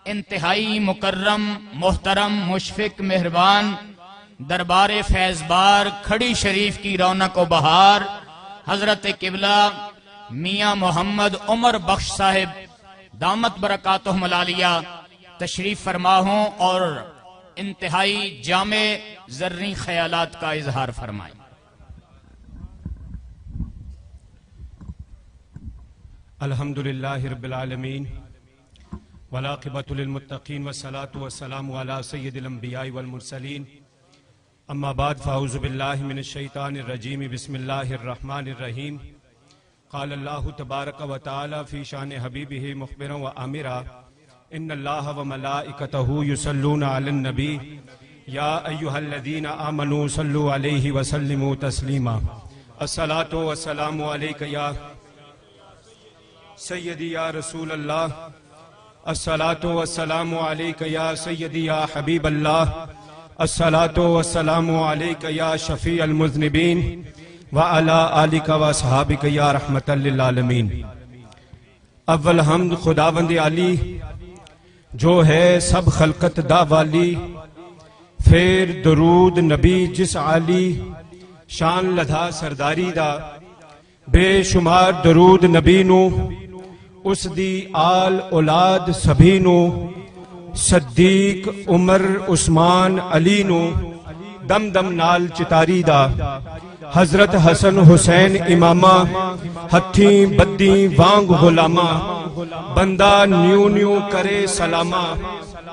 انتہائی مکرم محترم مشفق مہربان دربار فیض بار کھڑی شریف کی رونق و بہار حضرت قبلہ میاں محمد عمر بخش صاحب دامت برکاتہم العالیہ تشریف فرما ہوں اور انتہائی جامع زرعی خیالات کا اظہار فرمائیں۔ الحمدللہ رب العالمین والعاقبۃ للمتقین والصلاة والسلام علی سید الانبیاء والمرسلین اما بعد فاعوذ باللہ من الشیطان الرجیم بسم اللہ الرحمن الرحیم قال اللہ تبارک و تعالی فی شان حبیبہ مخبرا و آمرا ان اللہ و ملائکتہ یصلون علی النبی یا ایہا الذین آمنوا صلوا علیہ وسلموا تسلیما الصلاة والسلام علیک یا سیدی یا رسول اللہ الصلاة والسلام علیک یا سیدی یا حبیب اللہ الصلاة والسلام علیک یا شفیع المذنبین وعلی آلک و اصحابک یا رحمت للعالمین۔ اول حمد خداوند علی جو ہے سب خلقت دا والی، پھر درود نبی جس عالی شان لدھا سرداری دا، بے شمار درود نبی نو اس دی آل اولاد سبھی نو، صدیق عمر عثمان علی نو دم دم نال چتاری دا، حضرت حسن حسین امامہ ہتھیں بدیں وانگ غلامہ، بندہ نیو نیو کرے سلامہ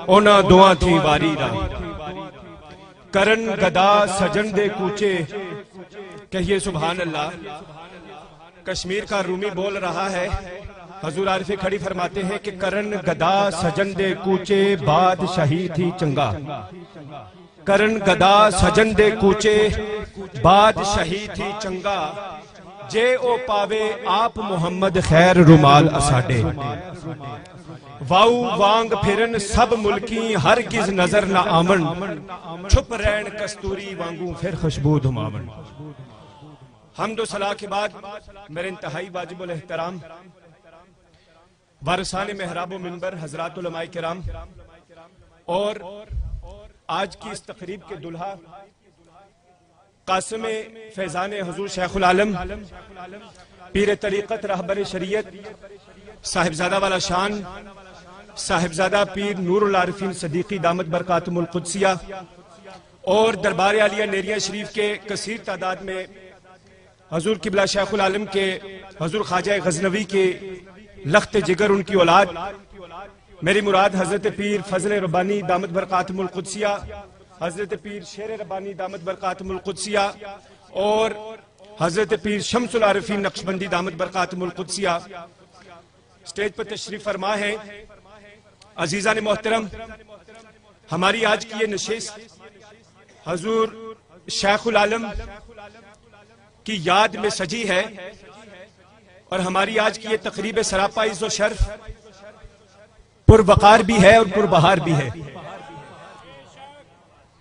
اونا دعا تھی واری دا۔ کرن گدا سجن دے کوچے، کہیے سبحان اللہ۔ کشمیر کا رومی بول رہا ہے، حضور عارف کھڑی فرماتے ہیں کہ کرن گدا سجن دے کوچے بادشاہی تھی چنگا، کرن گدا سجن دے کوچے بادشاہی تھی چنگا، جے او پاوے آپ محمد خیر رومال اساڈے، واؤ وانگ پھرن سب ملکی ہرگز نظر نہ آمن، چھپ رہن کستوری وانگوں پھر خوشبو دھماون۔ حمد و صلاح کے بعد میرے انتہائی واجب الاحترام وارثان محراب و منبر حضرات علماء کرام اور آج کی اس تقریب کے دلہا قاسم فیضان حضور شیخ العالم پیر طریقت رہبر شریعت صاحبزادہ والا شان صاحبزادہ پیر نور العارفین صدیقی دامت برکاتہم القدسیہ اور دربار عالیہ نیریہ شریف کے کثیر تعداد میں حضور قبلہ شیخ العالم کے حضور خواجہ غزنوی کے لخت جگر ان کی اولاد، میری مراد حضرت پیر فضل ربانی دامت برکاتہم القدسیہ، حضرت پیر شیر ربانی دامت برکاتہم القدسیہ اور حضرت پیر شمس العارفین نقشبندی دامت برکاتہم القدسیہ سٹیج پر تشریف فرما ہے۔ عزیزان محترم، ہماری آج کی یہ نشست حضور شیخ العالم کی یاد میں سجی ہے اور ہماری آج کی یہ تقریب سراپا عز و شرف پر وقار بھی ہے اور پر بہار بھی ہے۔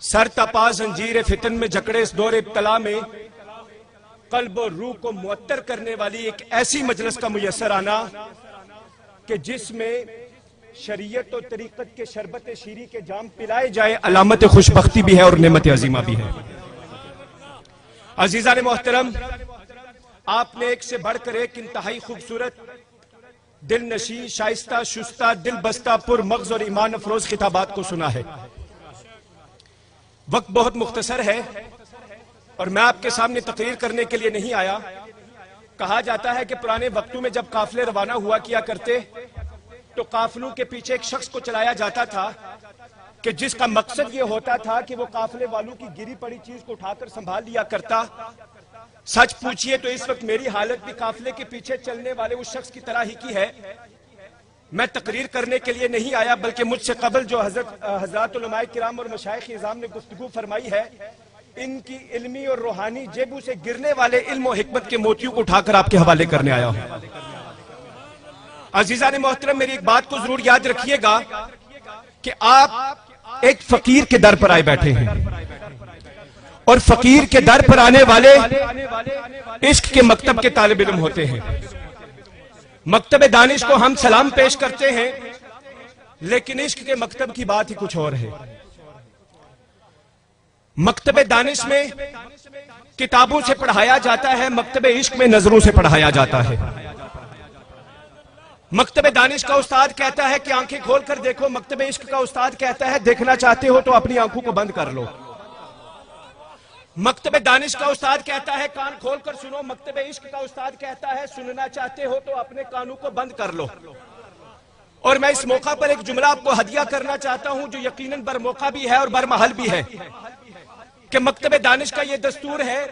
سر تپا زنجیر فتن میں جکڑے اس دور ابتلا میں قلب و روح کو معطر کرنے والی ایک ایسی مجلس کا میسر آنا کہ جس میں شریعت و طریقت کے شربت شیری کے جام پلائے جائے، علامت خوشبختی بھی ہے اور نعمت عظیمہ بھی ہے۔ عزیزان محترم، آپ نے ایک سے بڑھ کر ایک انتہائی خوبصورت دل نشین شائستہ شستہ دل بستہ پر مغز اور ایمان افروز خطابات کو سنا ہے۔ وقت بہت مختصر ہے اور میں آپ کے سامنے تقریر کرنے کے لیے نہیں آیا۔ کہا جاتا ہے کہ پرانے وقتوں میں جب قافلے روانہ ہوا کیا کرتے تو قافلوں کے پیچھے ایک شخص کو چلایا جاتا تھا کہ جس کا مقصد یہ ہوتا تھا کہ وہ قافلے والوں کی گری پڑی چیز کو اٹھا کر سنبھال لیا کرتا۔ سچ پوچھئے تو اس وقت میری حالت بھی قافلے کے پیچھے چلنے والے اس شخص کی طرح ہی کی ہے۔ میں تقریر کرنے کے لیے نہیں آیا بلکہ مجھ سے قبل جو حضرات علماء کرام اور مشائخ اعظام نے گفتگو فرمائی ہے، ان کی علمی اور روحانی جیبوں سے گرنے والے علم و حکمت کے موتیوں کو اٹھا کر آپ کے حوالے کرنے آیا ہوں۔ عزیزان محترم، میری ایک بات کو ضرور یاد رکھیے گا کہ آپ ایک فقیر کے در پر آئے بیٹھے ہیں اور فقیر کے در پر آنے والے عشق کے مکتب کے طالب علم ہوتے ہیں۔ مکتب دانش کو ہم سلام پیش کرتے ہیں لیکن عشق کے مکتب کی بات ہی کچھ اور ہے۔ مکتب دانش میں کتابوں سے پڑھایا جاتا ہے، مکتب عشق میں نظروں سے پڑھایا جاتا ہے۔ مکتب دانش کا استاد کہتا ہے کہ آنکھیں کھول کر دیکھو، مکتب عشق کا استاد کہتا ہے دیکھنا چاہتے ہو تو اپنی آنکھوں کو بند کر لو۔ مکتب دانش کا استاد کہتا ہے کان کھول کر سنو، مکتب عشق کا استاد کہتا ہے سننا چاہتے ہو تو اپنے کانوں کو بند کر لو۔ اور میں اس موقع پر ایک جملہ آپ کو ہدیہ کرنا چاہتا ہوں جو یقیناً بر موقع بھی ہے اور بر محل بھی ہے، کہ مکتب دانش کا یہ دستور ہے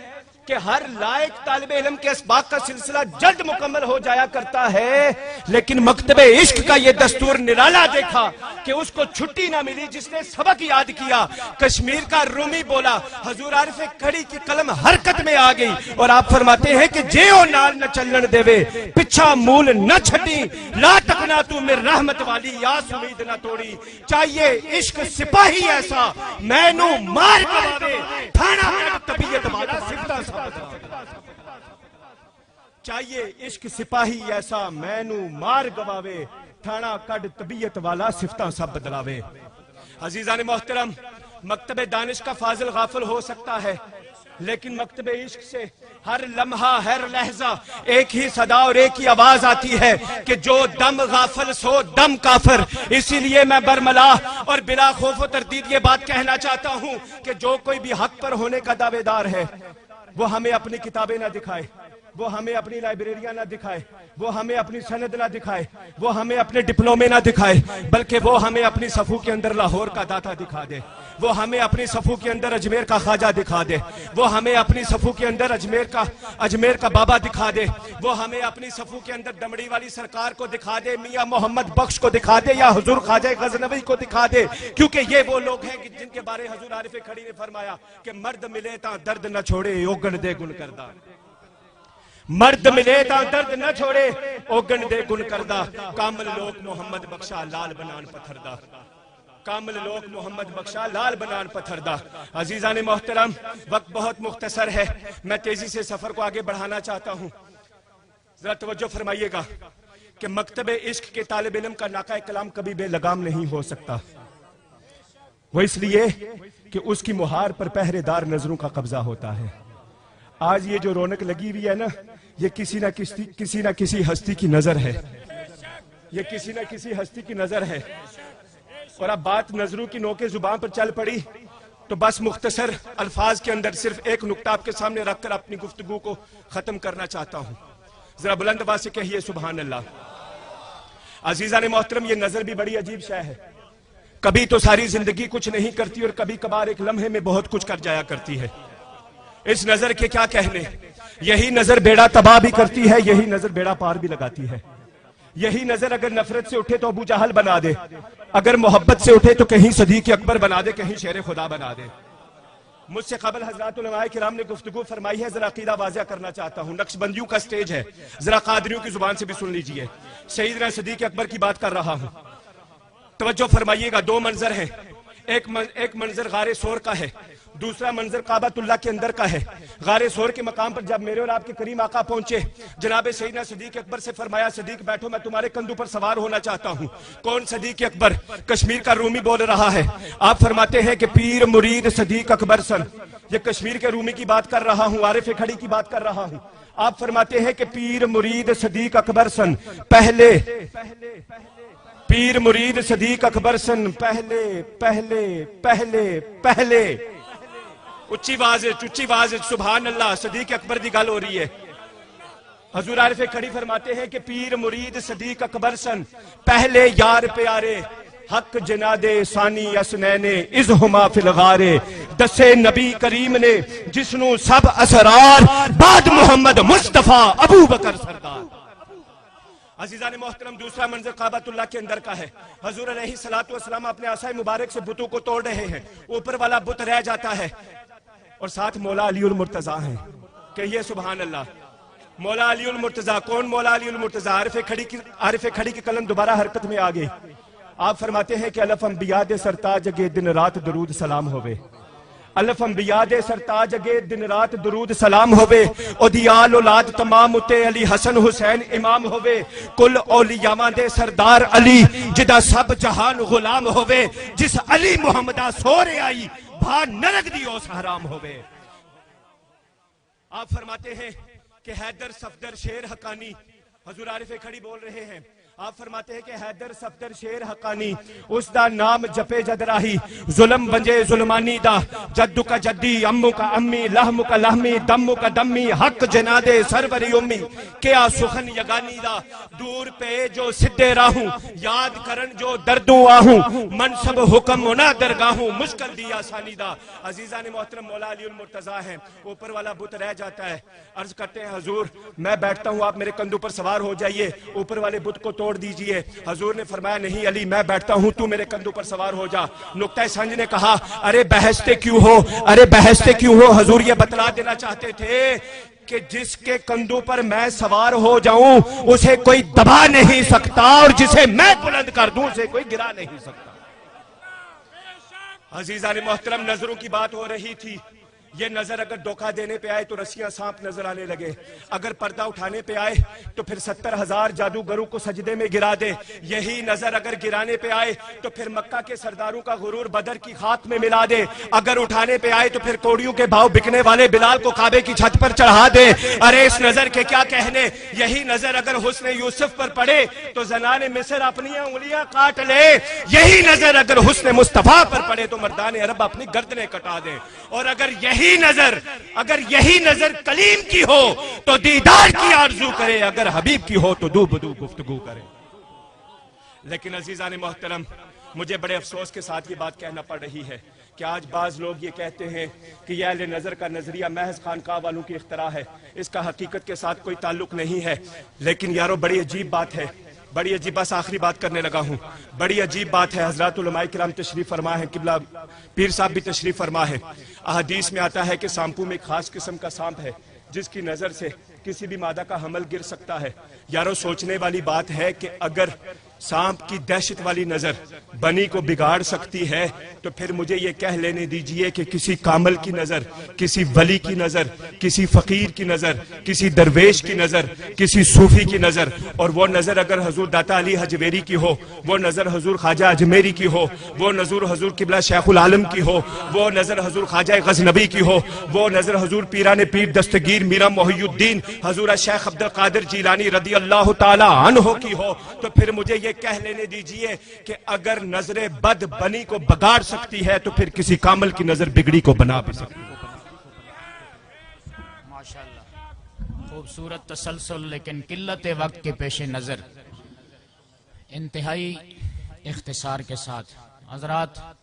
کہ ہر لائق طالب علم کے اسباق کا سلسلہ جلد مکمل ہو جایا کرتا ہے، لیکن مکتب عشق کا یہ دستور نرالا دیکھا کہ اس کو چھٹی نہ ملی۔ جس نے سبق یاد کیا، کشمیر کا رومی بولا، حضور عارف کھڑی کی قلم حرکت میں آ گئی، اور آپ فرماتے ہیں کہ جیو نال نہ چلن دیوے پچھا مول نہ چھٹی، لا تقنا تو میں رحمت والی یاس امید نہ توڑی۔ چاہیے عشق سپاہی ایسا میں نو مار گواوے، تھانا طبیعت والا سفتہ سا۔ چاہیے عشق سپاہی ایسا میں نو مار گواوے، تھانا کڈ طبیعت والا سفتہ سب بدلاوے۔ عزیزان محترم، مکتب دانش کا فاضل غافل ہو سکتا ہے، لیکن مکتب عشق سے ہر لمحہ ہر لحظہ ایک ہی صدا اور ایک ہی آواز آتی ہے کہ جو دم غافل سو دم کافر۔ اسی لیے میں برملا اور بلا خوف و تردید یہ بات کہنا چاہتا ہوں کہ جو کوئی بھی حق پر ہونے کا دعوے دار ہے وہ ہمیں اپنی کتابیں نہ دکھائے، وہ ہمیں اپنی لائبریریاں نہ دکھائے، وہ ہمیں اپنی سند نہ دکھائے، وہ ہمیں اپنے ڈپلومے نہ دکھائے، بلکہ وہ ہمیں اپنی صفوں کے اندر لاہور کا داتا دکھا دے، وہ ہمیں اپنی صفوں کے اندر اجمیر کا خواجہ دکھا دے، وہ ہمیں اپنی صفوں کے اندر اجمیر کا بابا دکھا دے، وہ ہمیں اپنی صفوں کے اندر دمڑی والی سرکار کو دکھا دے، میاں محمد بخش کو دکھا دے، یا حضور خواجہ غزنوی کو دکھا دے، کیونکہ یہ وہ لوگ ہیں جن کے بارے حضور عارف کھڑی نے فرمایا کہ مرد ملے تا درد نہ چھوڑے اوگن دے گن کردہ۔ مرد ملے تا درد نہ چھوڑے اوگن دے گن کردہ، کامل لوک محمد بخشا لال بنان پتھردہ، کامل لوک محمد بخشا لال بنان پتھردہ۔ عزیزان محترم، وقت بہت مختصر ہے، میں تیزی سے سفر کو آگے بڑھانا چاہتا ہوں۔ ذرا توجہ فرمائیے گا کہ مکتب عشق کے طالب علم کا ناقہ کلام کبھی بے لگام نہیں ہو سکتا، وہ اس لیے کہ اس کی مہار پر پہرے دار نظروں کا قبضہ ہوتا ہے۔ آج یہ جو رونق لگی ہوئی ہے نا، یہ کسی نہ کسی ہستی کی نظر ہے، یہ کسی نہ کسی ہستی کی نظر ہے۔ اور اب بات نظروں کی نوکے زبان پر چل پڑی تو بس مختصر الفاظ کے اندر صرف ایک نکتہ آپ کے سامنے رکھ کر اپنی گفتگو کو ختم کرنا چاہتا ہوں۔ ذرا بلند آواز سے کہیے سبحان اللہ۔ عزیزان محترم، یہ نظر بھی بڑی عجیب شے ہے، کبھی تو ساری زندگی کچھ نہیں کرتی اور کبھی کبھار ایک لمحے میں بہت کچھ کر جایا کرتی ہے۔ اس نظر کے کیا کہنے، یہی نظر بیڑا تباہ بھی کرتی ہے، یہی نظر بیڑا پار بھی لگاتی ہے۔ یہی نظر اگر نفرت سے اٹھے تو ابو جہل بنا دے، اگر محبت سے اٹھے تو کہیں صدیق اکبر بنا دے، کہیں شیر خدا بنا دے۔ مجھ سے قبل حضرات علماء کرام نے گفتگو فرمائی ہے، ذرا عقیدہ واضح کرنا چاہتا ہوں۔ نقش بندیوں کا سٹیج ہے، ذرا قادریوں کی زبان سے بھی سن لیجئے۔ سیدنا صدیق اکبر کی بات کر رہا ہوں، توجہ فرمائیے گا۔ دو منظر ہیں، ایک منظر غار سور کا ہے، دوسرا منظر کعبۃ اللہ کے اندر کا ہے۔ غار سور کے مقام پر جب میرے اور آپ کے کریم آقا پہنچے، جناب سیدنا صدیق اکبر سے فرمایا صدیق بیٹھو، میں تمہارے کندھوں پر سوار ہونا چاہتا ہوں۔ کون؟ صدیق اکبر، کشمیر کا رومی بول رہا ہے۔ آپ فرماتے ہیں کہ پیر مرید صدیق اکبر سن، یہ کشمیر کے رومی کی بات کر رہا ہوں، عارف کھڑی کی بات کر رہا ہوں۔ آپ فرماتے ہیں کہ پیر مرید صدیق اکبر سن پہلے، پیر مرید صدیق اکبر سن پہلے پہلے پہلے پہلے۔ اچھی واضح سبحان اللہ، صدیق اکبر دی گل ہو رہی ہے۔ حضور عارف کھڑی فرماتے ہیں کہ پیر مرید صدیق اکبر سن پہلے یار پیارے، حق جنادے ثانی اسنینے ازہما فی الغارے، دسے نبی کریم نے جسنو سب اسرار، بعد محمد مصطفیٰ ابو بکر سردار۔ عزیزان محترم، دوسرا منظر کعبۃ اللہ کے اندر کا ہے۔ حضور علیہ السلام اپنے عصا مبارک سے بتوں کو توڑ رہے ہیں، اوپر والا بت رہ جاتا ہے اور ساتھ مولا علی المرتضیٰ ہیں۔ کہیے سبحان اللہ۔ مولا علی المرتضیٰ، کون مولا علی المرتضیٰ؟ عارف کھڑی کی قلم دوبارہ حرکت میں آ گئی۔ آپ فرماتے ہیں کہ الف انبیاء دے سرتاج اگے دن رات درود سلام ہوئے۔ الف انبیاء دے سرتاج اگے دن رات درود سلام ہوئے، اودیال اولاد تمام اتے علی حسن حسین امام ہوئے، کل اولیاء دے سردار علی جدا سب جہان غلام ہوئے، جس علی محمدہ سورے آئی بھا نرک دی اس حرام ہوئے۔ آپ فرماتے ہیں کہ حیدر صفدر شیر حقانی، حضور عارف کھڑی بول رہے ہیں، آپ فرماتے ہیں کہ حیدر صفدر شیر حقانی، اس دا نام جپے جد راہی، ظلم بنجے ظلمانی دا، جدو کا جدی امو کا امی، لحم کا لحمی، دم کا دمی، حق جنادے سروری امی، کیا سخن یگانی دا، دور پہ جو سدے راہوں، یاد کرن جو دردوں آہوں، منصب حکم منا درگاہوں، مشکل دی آسانی دا۔ عزیزان محترم مولا علی المرتضیٰ ہیں، اوپر والا بت رہ جاتا ہے، عرض کرتے ہیں حضور میں بیٹھتا ہوں، آپ میرے کندھوں پر سوار ہو جائیے، اوپر والے بت کو توڑ دیجئے۔ حضور نے فرمایا نہیں علی میں بیٹھتا ہوں، تو میرے کندھوں پر سوار ہو جا۔ نقطہ سنج نے کہا ارے بحثتے کیوں ہو، ارے بحثتے کیوں ہو؟ حضور یہ بتلا دینا چاہتے تھے کہ جس کے کندھوں پر میں سوار ہو جاؤں اسے کوئی دبا نہیں سکتا، اور جسے میں بلند کر دوں اسے کوئی گرا نہیں سکتا۔ عزیزان محترم نظروں کی بات ہو رہی تھی، یہ نظر اگر دھوکہ دینے پہ آئے تو رسیاں سانپ نظر آنے لگے، اگر پردہ اٹھانے پہ آئے تو پھر 70,000 جادوگروں کو سجدے میں گرا دے، یہی نظر اگر گرانے پہ آئے تو پھر مکہ کے سرداروں کا غرور بدر کی خاک میں ملا دے، اگر اٹھانے پہ آئے تو پھر کوڑیوں کے بھاؤ بکنے والے بلال کو کعبے کی چھت پر چڑھا دے۔ ارے اس نظر کے کیا کہنے، یہی نظر اگر حسن یوسف پر پڑے تو زنان مصر اپنی انگلیاں کاٹ لے، یہی نظر اگر حسن مصطفیٰ پر پڑے تو مردان عرب اپنی گردنیں کٹا دے۔ اور اگر یہی نظر کلیم کی ہو تو دیدار کی آرزو کرے، اگر حبیب کی ہو تو دو بدو گفتگو کرے۔ لیکن عزیزان محترم مجھے بڑے افسوس کے ساتھ یہ بات کہنا پڑ رہی ہے کہ آج بعض لوگ یہ کہتے ہیں کہ یہ اہل نظر کا نظریہ محض خانقاہ والوں کی اختراع ہے، اس کا حقیقت کے ساتھ کوئی تعلق نہیں ہے۔ لیکن یارو بڑی عجیب بات ہے، بڑی عجیب، بس آخری بات کرنے لگا ہوں، بڑی عجیب بات ہے۔ حضرات علماء کرام تشریف فرما ہے، قبلہ پیر صاحب بھی تشریف فرما ہے۔ احادیث میں آتا ہے کہ سانپوں میں ایک خاص قسم کا سانپ ہے جس کی نظر سے کسی بھی مادہ کا حمل گر سکتا ہے۔ یارو سوچنے والی بات ہے کہ اگر سانپ کی دہشت والی نظر بنی کو بگاڑ سکتی ہے تو پھر مجھے یہ کہہ لینے دیجئے کہ کسی کامل کی نظر، کسی ولی کی نظر، کسی فقیر کی نظر، کسی درویش کی نظر، کسی صوفی کی نظر، اور وہ نظر اگر حضور داتا علی حجویری کی ہو، وہ نظر حضور خواجہ اجمیری کی ہو، وہ نظر حضور قبلہ شیخ العالم کی ہو، وہ نظر حضور خواجہ غزنبی کی ہو، وہ نظر حضور پیران پیر دستگیر میرا محی الدین حضور شیخ عبد القادر جیلانی رضی اللہ تعالی عنہ کی ہو، تو پھر مجھے یہ کہہ لینے دیجئے کہ اگر نظر بد بنی کو بگاڑ سکتی ہے تو پھر کسی کامل کی نظر بگڑی کو بنا بھی سکتی ہے۔ ماشاءاللہ خوبصورت تسلسل، لیکن قلت وقت کے پیش نظر انتہائی اختصار کے ساتھ حضرات